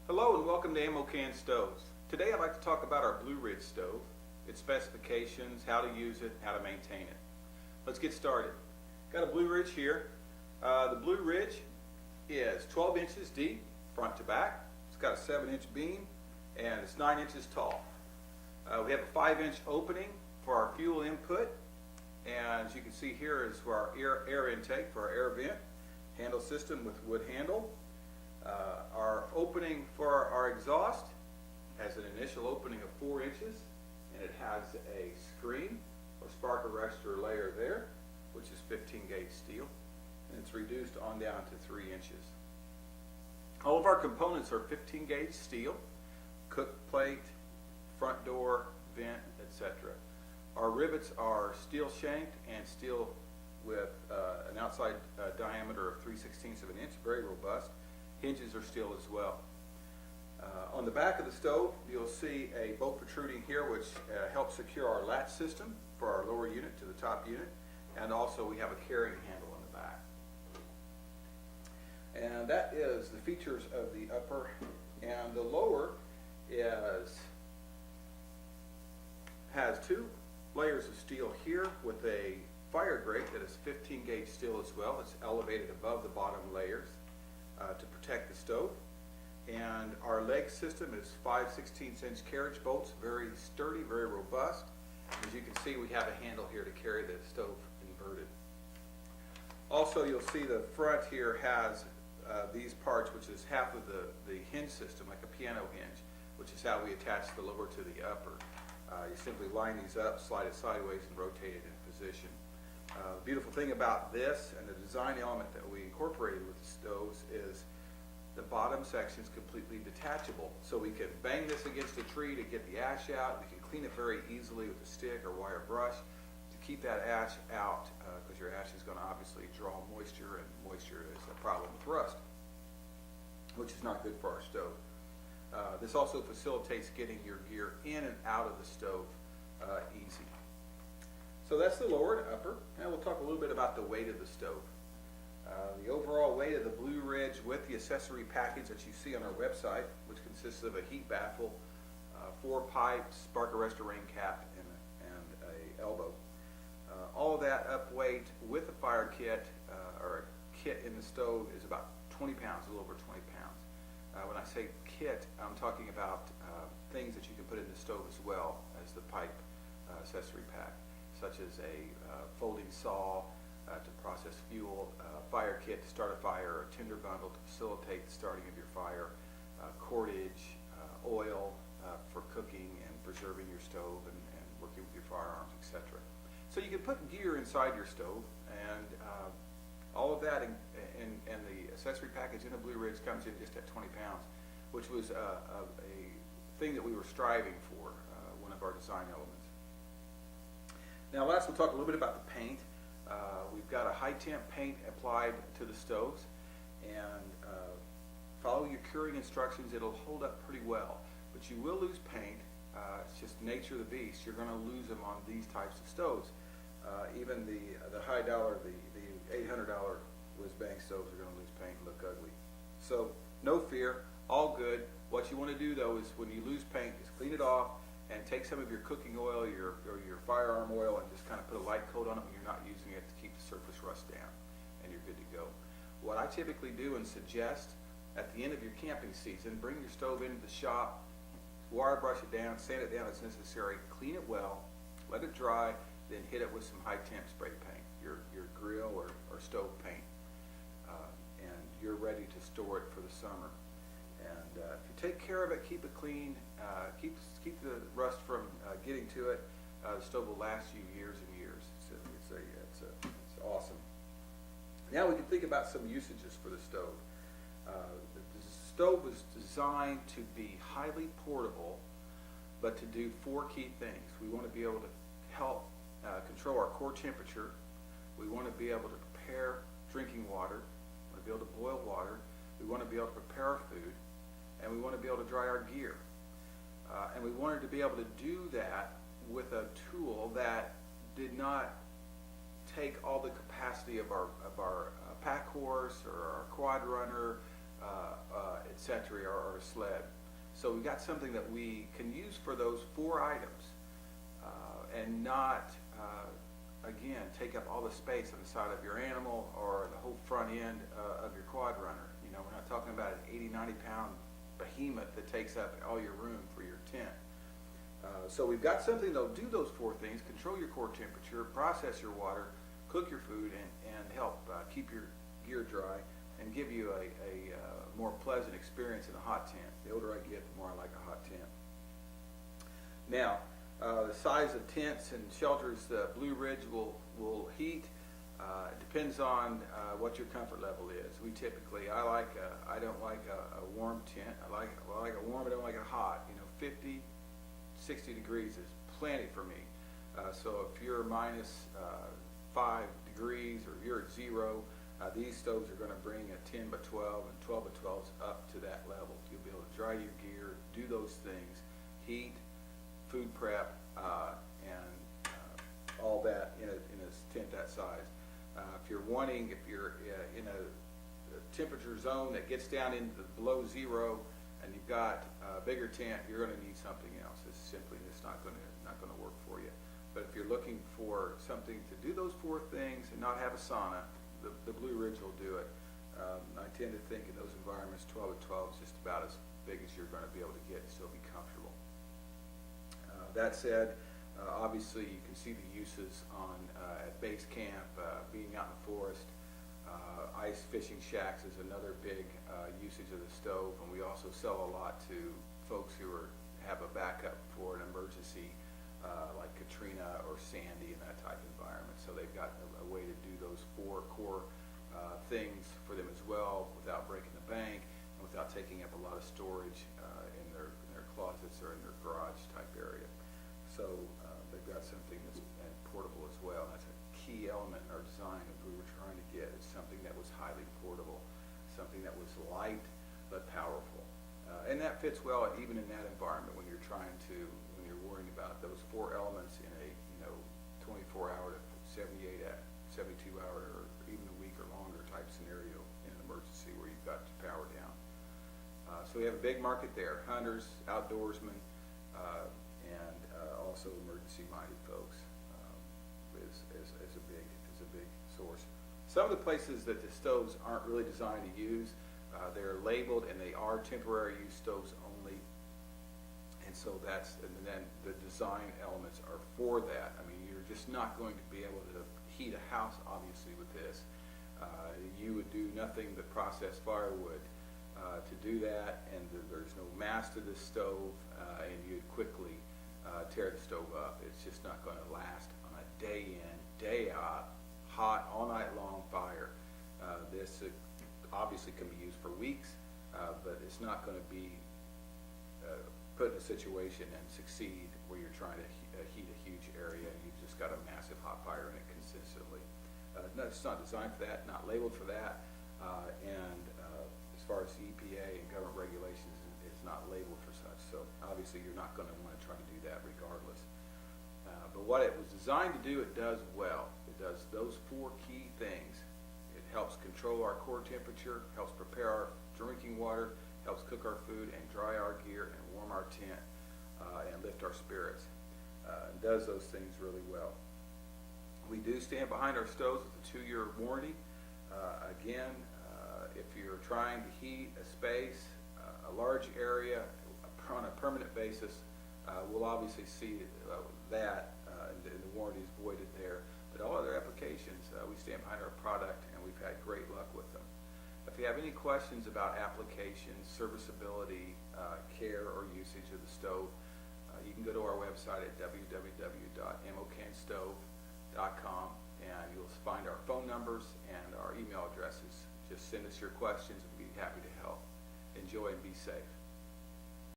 Hello and welcome to Ammo Can Stoves. Today I'd like to talk about our Blue Ridge stove, its specifications, how to use it, how to maintain it. Let's get started. Got a Blue Ridge here. The Blue Ridge is 12 inches deep, front to back. It's got a 7-inch beam and it's 9 inches tall. We have a 5-inch opening for our fuel input, and as you can see here is for our air intake for our air vent. Handle system with wood handle. Our opening for our exhaust has an initial opening of 4 inches, and it has a screen or spark arrestor layer there, which is 15 gauge steel, and it's reduced on down to 3 inches. All of our components are 15 gauge steel, cook plate, front door, vent, etc. Our rivets are steel shanked and steel with an outside diameter of 3/16 of an inch, very robust. Hinges are steel as well. On the back of the stove, you'll see a bolt protruding here, which helps secure our latch system for our lower unit to the top unit, and also we have a carrying handle on the back. And that is the features of the upper, and the lower has 2 layers of steel here with a fire grate that is 15 gauge steel as well. It's elevated above the bottom layers to protect the stove. And our leg system is 5/16 inch carriage bolts, very sturdy, very robust. As you can see, we have a handle here to carry the stove inverted. Also, you'll see the front here has these parts, which is half of the hinge system, like a piano hinge, which is how we attach the lower to the upper. You simply line these up, slide it sideways, and rotate it in position. The beautiful thing about this and the design element that we incorporated with the stoves is the bottom section is completely detachable. So we can bang this against a tree to get the ash out. We can clean it very easily with a stick or wire brush to keep that ash out, because your ash is going to obviously draw moisture, and moisture is a problem with rust, which is not good for our stove. This also facilitates getting your gear in and out of the stove easy. So that's the lower and upper. Now we'll talk a little bit about the weight of the stove. The overall weight of the Blue Ridge with the accessory package that you see on our website, which consists of a heat baffle, 4 pipes, spark arrestor rain cap, and a elbow. All of that up weight with a fire kit or a kit in the stove is about 20 pounds, a little over 20 pounds. When I say kit, I'm talking about things that you can put in the stove as well as the pipe accessory pack, such as a folding saw to process fuel, fire kit to start a fire, a tinder bundle to facilitate the starting of your fire, cordage, oil for cooking and preserving your stove and working with your firearms, etc. So you can put gear inside your stove, and all of that and the accessory package in the Blue Ridge comes in just at 20 pounds, which was a thing that we were striving for, one of our design elements. Now last we'll talk a little bit about the paint. We've got a high temp paint applied to the stoves, and follow your curing instructions. It'll hold up pretty well, but you will lose paint. It's just nature of the beast. You're going to lose them on these types of stoves. Even the high dollar, the $800 whiz-bang stoves are going to lose paint and look ugly. So no fear, all good. What you want to do though is when you lose paint is clean it off and take some of your cooking oil or your firearm oil and just kind of put a light coat on it when you're not using it to keep the surface rust down, and you're good to go. What I typically do and suggest at the end of your camping season, bring your stove into the shop, wire brush it down, sand it down as necessary, clean it well, let it dry, then hit it with some high temp spray paint, your grill or stove paint, and you're ready to store it for the summer. And if you take care of it, keep it clean, keep the rust from getting to it, the stove will last you years and years. It's awesome. Now we can think about some usages for the stove. The stove was designed to be highly portable, but to do 4 key things. We want to be able to help control our core temperature. We want to be able to prepare drinking water. We want to be able to boil water. We want to be able to prepare our food, and we want to be able to dry our gear. And we wanted to be able to do that with a tool that did not take all the capacity of our pack horse or our quad runner etc., or a sled. So we've got something that we can use for those 4 items and not, again, take up all the space on the side of your animal or the whole front end of your quad runner. You know, we're not talking about an 80, 90-pound behemoth that takes up all your room for your tent. So we've got something that'll do those 4 things: control your core temperature, process your water, cook your food, and help keep your gear dry and give you a more pleasant experience in a hot tent. The older I get, the more I like a hot tent. Now, the size of tents and shelters Blue Ridge will heat depends on what your comfort level is. We typically, I don't like a warm tent. I like it warm, I don't like it hot. You know, 50, 60 degrees is plenty for me. So if you're minus 5 degrees or you're at 0, these stoves are going to bring a 10 by 12 and 12 by 12s up to that level. You'll be able to dry your gear, do those things, heat, food prep, and all that in a tent that size. If you're in a temperature zone that gets down into below 0 and you've got a bigger tent, you're going to need something else. It's not going to work for you. But if you're looking for something to do those 4 things and not have a sauna, the Blue Ridge will do it. I tend to think in those environments, 12 at 12 is just about as big as you're going to be able to get and still be comfortable. That said, obviously you can see the uses at base camp, being out in the forest. Ice fishing shacks is another big usage of the stove, and we also sell a lot to folks who have a backup for an emergency like Katrina or Sandy and that type of environment. So they've got a way to do those 4 core things for them as well without breaking the bank and without taking up a lot of storage in their closets or in their garage type area. So they've got something that's portable as well. And that's a key element in our design that we were trying to get, is something that was highly portable, something that was light but powerful. And that fits well even in that environment when you're worrying about those 4 elements in a 24-hour to 72-hour or even a week or longer type scenario in an emergency where you've got to power down. So we have a big market there: hunters, outdoorsmen, and also emergency-minded folks is a big source. Some of the places that the stoves aren't really designed to use, they're labeled and they are temporary use stoves only. And so and then the design elements are for that. I mean, you're just not going to be able to heat a house, obviously, with this. You would do nothing but process firewood to do that, and there's no mass to the stove, and you'd quickly tear the stove up. It's just not going to last on a day in, day out, hot, all night long fire. This obviously can be used for weeks, but it's not going to be put in a situation and succeed where you're trying to heat a huge area and you've just got a massive hot fire in it consistently. No, it's not designed for that, not labeled for that, and as far as the EPA and government regulations, it's not labeled for such. So obviously you're not going to want to try to do that regardless. But what it was designed to do, it does well. It does those 4 key things. It helps control our core temperature, helps prepare our drinking water, helps cook our food and dry our gear and warm our tent and lift our spirits. It does those things really well. We do stand behind our stoves with a 2-year warranty. Again, if you're trying to heat a space, a large area on a permanent basis, we'll obviously see that and the warranty is voided there. But all other applications, we stand behind our product and we've had great luck with them. If you have any questions about applications, serviceability, care, or usage of the stove, you can go to our website at www.mocanstove.com and you'll find our phone numbers and our email addresses. Just send us your questions and we'll be happy to help. Enjoy and be safe.